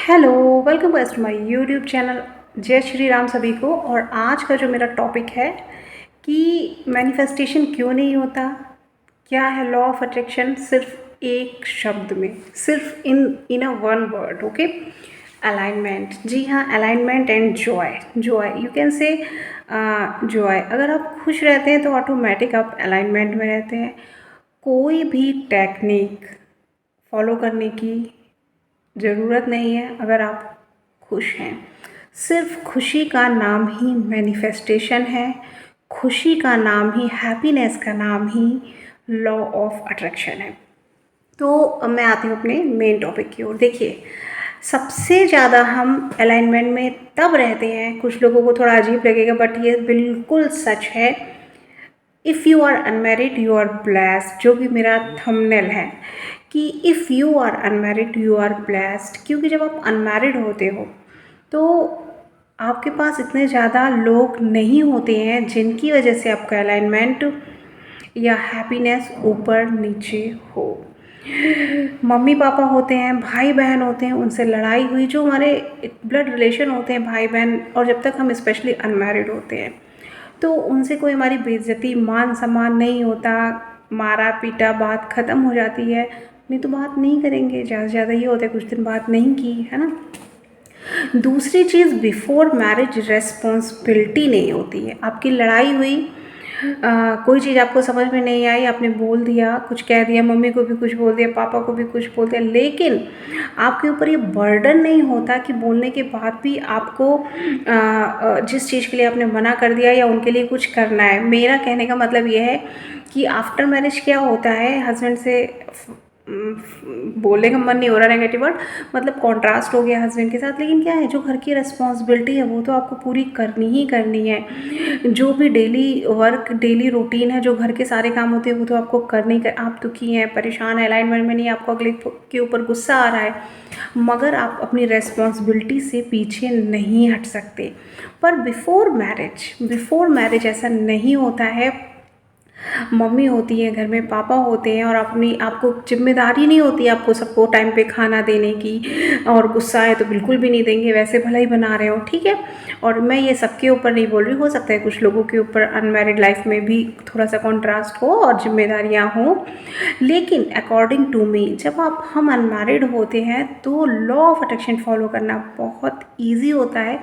Hello, welcome back to my YouTube channel. जय श्री राम सभी को। और आज का जो मेरा टॉपिक है कि मैनिफेस्टेशन क्यों नहीं होता, क्या है लॉ ऑफ अट्रैक्शन, सिर्फ एक शब्द में, सिर्फ in a one word. Okay, alignment. जी हाँ, alignment and joy. Joy you can say joy. अगर आप खुश रहते हैं तो ऑटोमेटिक आप अलाइनमेंट में रहते हैं। कोई भी टेक्निक फॉलो करने की ज़रूरत नहीं है अगर आप खुश हैं। सिर्फ खुशी का नाम ही मैनिफेस्टेशन है, खुशी का नाम ही, हैप्पीनेस का नाम ही लॉ ऑफ अट्रैक्शन है। तो अब मैं आती हूँ अपने मेन टॉपिक की ओर। देखिए, सबसे ज़्यादा हम अलाइनमेंट में तब रहते हैं, कुछ लोगों को थोड़ा अजीब लगेगा बट ये बिल्कुल सच है। If you are unmarried you are blessed, जो भी मेरा थंबनेल है कि if you are unmarried you are blessed, क्योंकि जब आप अनमैरिड होते हो तो आपके पास इतने ज़्यादा लोग नहीं होते हैं जिनकी वजह से आपका अलाइनमेंट या हैप्पीनेस ऊपर नीचे हो। मम्मी पापा होते हैं, भाई बहन होते हैं, उनसे लड़ाई हुई, जो हमारे ब्लड रिलेशन होते हैं भाई बहन, और जब तक हम स्पेशली अनमैरिड होते हैं तो उनसे कोई हमारी बेइज्जती, मान सम्मान नहीं होता, मारा पीटा, बात ख़त्म हो जाती है। नहीं तो बात नहीं करेंगे, ज़्यादा से ज़्यादा ये होता है कुछ दिन बात नहीं की, है ना। दूसरी चीज़, बिफोर मैरिज रेस्पॉन्सिबिलिटी नहीं होती है। आपकी लड़ाई हुई, कोई चीज़ आपको समझ में नहीं आई, आपने बोल दिया, कुछ कह दिया, मम्मी को भी कुछ बोल दिया, पापा को भी कुछ बोल दिया, लेकिन आपके ऊपर ये बर्डन नहीं होता कि बोलने के बाद भी आपको जिस चीज़ के लिए आपने मना कर दिया या उनके लिए कुछ करना है। मेरा कहने का मतलब ये है कि आफ्टर मैरिज क्या होता है, हस्बैंड से बोलने का मन नहीं हो रहा नेगेटिव वर्ड, मतलब कॉन्ट्रास्ट हो गया हस्बैंड के साथ, लेकिन क्या है, जो घर की रिस्पॉन्सिबिलिटी है वो तो आपको पूरी करनी ही करनी है। जो भी डेली वर्क, डेली रूटीन है, जो घर के सारे काम होते हैं वो तो आपको करनी कर। आप दुखी हैं, परेशान हैं, अलाइनमेंट में नहीं, आपको अगले के ऊपर गुस्सा आ रहा है, मगर आप अपनी रेस्पॉन्सिबिलिटी से पीछे नहीं हट सकते। पर बिफोर मैरिज ऐसा नहीं होता है। मम्मी होती है घर में, पापा होते हैं, और अपनी आपको जिम्मेदारी नहीं होती आपको सबको टाइम पे खाना देने की, और गुस्सा है तो बिल्कुल भी नहीं देंगे, वैसे भला ही बना रहे हो, ठीक है। और मैं ये सबके ऊपर नहीं बोल रही, हो सकता है कुछ लोगों के ऊपर अनमैरिड लाइफ में भी थोड़ा सा कॉन्ट्रास्ट हो और जिम्मेदारियाँ हों, लेकिन अकॉर्डिंग टू मी जब हम अनमैरिड होते हैं तो लॉ ऑफ अट्रैक्शन फॉलो करना बहुत ईजी होता है,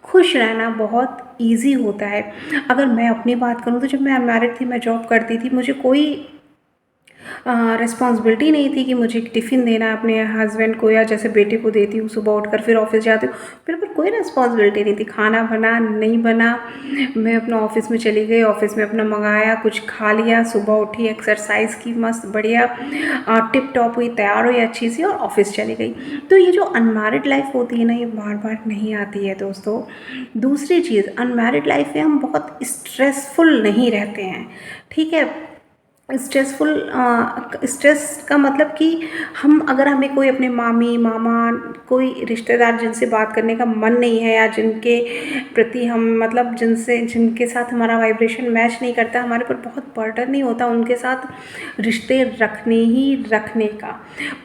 खुश रहना बहुत ईजी होता है। अगर मैं अपनी बात करूँ तो जब मैं अनमैरिड थी, मैं जॉब करती थी, मुझे कोई रिस्पॉन्सिबिलिटी नहीं थी कि मुझे टिफ़िन देना है अपने हस्बैंड को, या जैसे बेटे को देती हूँ सुबह उठकर फिर ऑफिस जाती हूँ, मेरे पर कोई रिस्पॉन्सिबिलिटी नहीं थी। खाना बना नहीं बना, मैं अपना ऑफिस में चली गई, ऑफिस में अपना मंगाया, कुछ खा लिया, सुबह उठी, एक्सरसाइज की, मस्त बढ़िया टिप टॉप हुई, तैयार हुई अच्छी सी, और ऑफिस चली गई। तो ये जो अनमैरिड लाइफ होती है ना, ये बार बार नहीं आती है दोस्तों। दूसरी चीज़, अनमैरिड लाइफ में हम बहुत स्ट्रेसफुल नहीं रहते हैं, ठीक है। स्ट्रेस का मतलब कि हम, अगर हमें कोई अपने मामी मामा, कोई रिश्तेदार जिनसे बात करने का मन नहीं है, या जिनके प्रति हम, मतलब जिनके साथ हमारा वाइब्रेशन मैच नहीं करता, हमारे पर बहुत बर्डन नहीं होता उनके साथ रिश्ते रखने ही रखने का।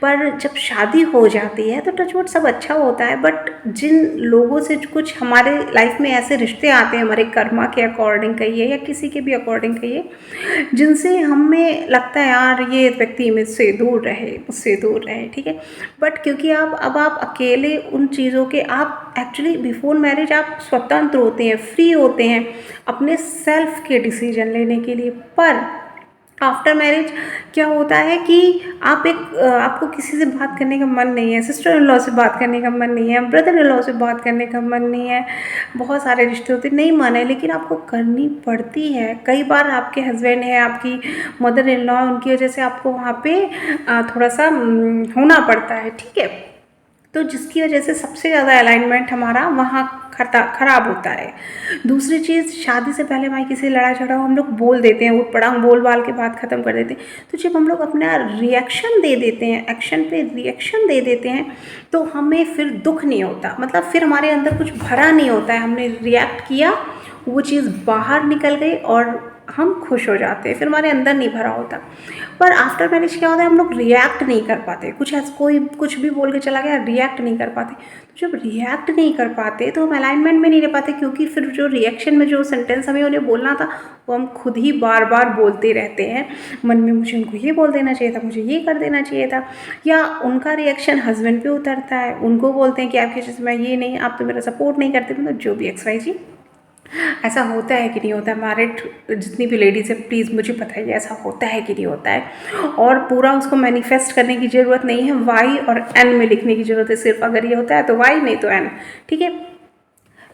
पर जब शादी हो जाती है तो टचवुड सब अच्छा होता है, बट जिन लोगों से कुछ हमारे लाइफ में ऐसे रिश्ते आते हैं, हमारे कर्मा के अकॉर्डिंग कहिए या किसी के भी अकॉर्डिंग कहिए, जिनसे हमें लगता है यार ये व्यक्ति मुझसे दूर रहे, ठीक है। बट क्योंकि अब आप अकेले उन चीज़ों के, आप एक्चुअली बिफोर मैरिज आप स्वतंत्र होते हैं, फ्री होते हैं अपने सेल्फ के डिसीजन लेने के लिए। पर आफ्टर मैरिज क्या होता है कि आपको किसी से बात करने का मन नहीं है, सिस्टर इन लॉ से बात करने का मन नहीं है, ब्रदर इन लॉ से बात करने का मन नहीं है, बहुत सारे रिश्ते होते नहीं मन है, लेकिन आपको करनी पड़ती है। कई बार आपके हस्बैंड है, आपकी मदर इन लॉ, उनकी वजह से आपको वहाँ पे थोड़ा सा होना पड़ता है, ठीक है। तो जिसकी वजह से सबसे ज़्यादा अलाइनमेंट हमारा वहाँ खराब होता है। दूसरी चीज़, शादी से पहले भाई किसी लड़ाई झगड़ा हम लोग बोल देते हैं, उठ पड़ांग बोल बाल के बात ख़त्म कर देते हैं। तो जब हम लोग अपना रिएक्शन दे देते हैं, एक्शन पे रिएक्शन दे देते हैं, तो हमें फिर दुख नहीं होता, मतलब फिर हमारे अंदर कुछ भरा नहीं होता है। हमने रिएक्ट किया, वो चीज़ बाहर निकल गई और हम खुश हो जाते हैं, फिर हमारे अंदर नहीं भरा होता। पर आफ्टर मैरिज क्या होता है, हम लोग रिएक्ट नहीं कर पाते, कुछ ऐसा कोई कुछ भी बोल के चला गया, रिएक्ट नहीं कर पाते। तो जब रिएक्ट नहीं कर पाते तो हम अलाइनमेंट में नहीं रह पाते, क्योंकि फिर जो रिएक्शन में जो सेंटेंस हमें उन्हें बोलना था वो हम खुद ही बार बार बोलते रहते हैं मन में। मुझे उनको ये बोल देना चाहिए था, मुझे ये कर देना चाहिए था। या उनका रिएक्शन हस्बैंड पे उतरता है, उनको बोलते हैं कि आपकी वजह से मैं ये नहीं, आप तो मेरा सपोर्ट नहीं करते, मतलब जो भी XYZ। ऐसा होता है कि नहीं होता है? मैरिड जितनी भी लेडीज़ है प्लीज़ मुझे बताइए, ऐसा होता है कि नहीं होता है? और पूरा उसको मैनिफेस्ट करने की ज़रूरत नहीं है, वाई और एन में लिखने की ज़रूरत है सिर्फ। अगर ये होता है तो वाई, नहीं तो एन, ठीक है।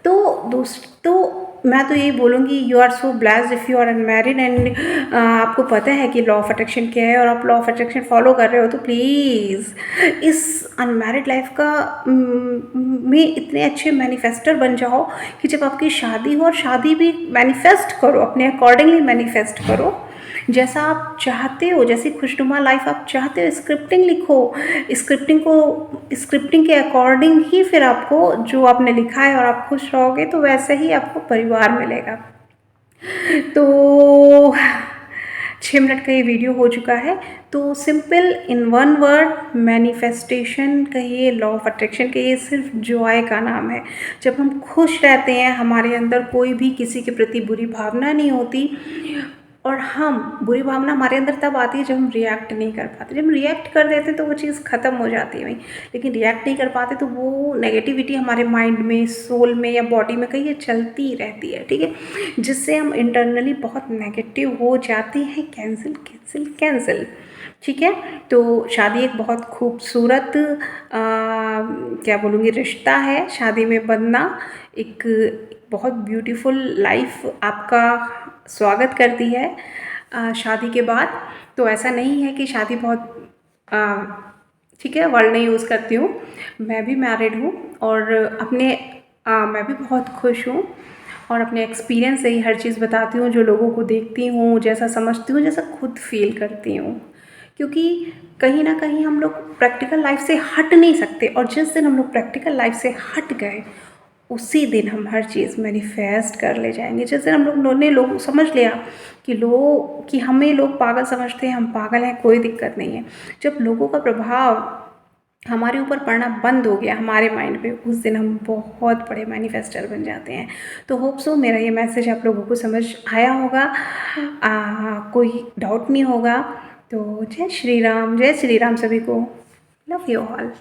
तो मैं तो यही बोलूँगी, you are so blessed if you are unmarried and आपको पता है कि लॉ ऑफ अट्रैक्शन क्या है और आप लॉ ऑफ अट्रैक्शन फॉलो कर रहे हो, तो प्लीज़ इस अनमैरिड लाइफ का में इतने अच्छे मैनिफेस्टर बन जाओ कि जब आपकी शादी हो, और शादी भी मैनिफेस्ट करो, अपने अकॉर्डिंगली मैनिफेस्ट करो जैसा आप चाहते हो, जैसी खुशनुमा लाइफ आप चाहते हो। स्क्रिप्टिंग लिखो, स्क्रिप्टिंग के अकॉर्डिंग ही फिर आपको जो आपने लिखा है और आप खुश रहोगे तो वैसे ही आपको परिवार मिलेगा। तो 6 मिनट का ये वीडियो हो चुका है। तो simple in one word manifestation कहिए, लॉ ऑफ अट्रैक्शन कहिए, सिर्फ जॉय का नाम है। जब हम खुश रहते हैं, हमारे अंदर कोई भी किसी के प्रति बुरी भावना नहीं होती। और हम बुरी भावना हमारे अंदर तब आती है जब हम रिएक्ट नहीं कर पाते। जब हम रिएक्ट कर देते तो वो चीज़ ख़त्म हो जाती है वहीं, लेकिन रिएक्ट नहीं कर पाते तो वो नेगेटिविटी हमारे माइंड में, सोल में या बॉडी में कहीं चलती रहती है, ठीक है, जिससे हम इंटरनली बहुत नेगेटिव हो जाते हैं। कैंसिल कैंसिल कैंसिल, ठीक है। तो शादी एक बहुत खूबसूरत क्या बोलूँगी रिश्ता है। शादी में बंधना एक बहुत ब्यूटीफुल लाइफ आपका स्वागत करती है शादी के बाद। तो ऐसा नहीं है कि शादी बहुत ठीक है, वर्ड नहीं यूज़ करती हूँ, मैं भी मैरिड हूँ और मैं भी बहुत खुश हूँ और अपने एक्सपीरियंस से ही हर चीज़ बताती हूँ, जो लोगों को देखती हूँ, जैसा समझती हूँ, जैसा खुद फील करती हूँ। क्योंकि कहीं ना कहीं हम लोग प्रैक्टिकल लाइफ से हट नहीं सकते, और जिस दिन हम लोग प्रैक्टिकल लाइफ से हट गए उसी दिन हम हर चीज़ मैनिफेस्ट कर ले जाएंगे। जिस दिन हम लोग समझ लिया कि हमें लोग पागल समझते हैं, हम पागल हैं, कोई दिक्कत नहीं है। जब लोगों का प्रभाव हमारे ऊपर पड़ना बंद हो गया हमारे माइंड पे, उस दिन हम बहुत बड़े मैनिफेस्टर बन जाते हैं। तो होप सो मेरा ये मैसेज आप लोगों को समझ आया होगा, कोई डाउट नहीं होगा। तो जय श्री राम सभी को, लव यू ऑल।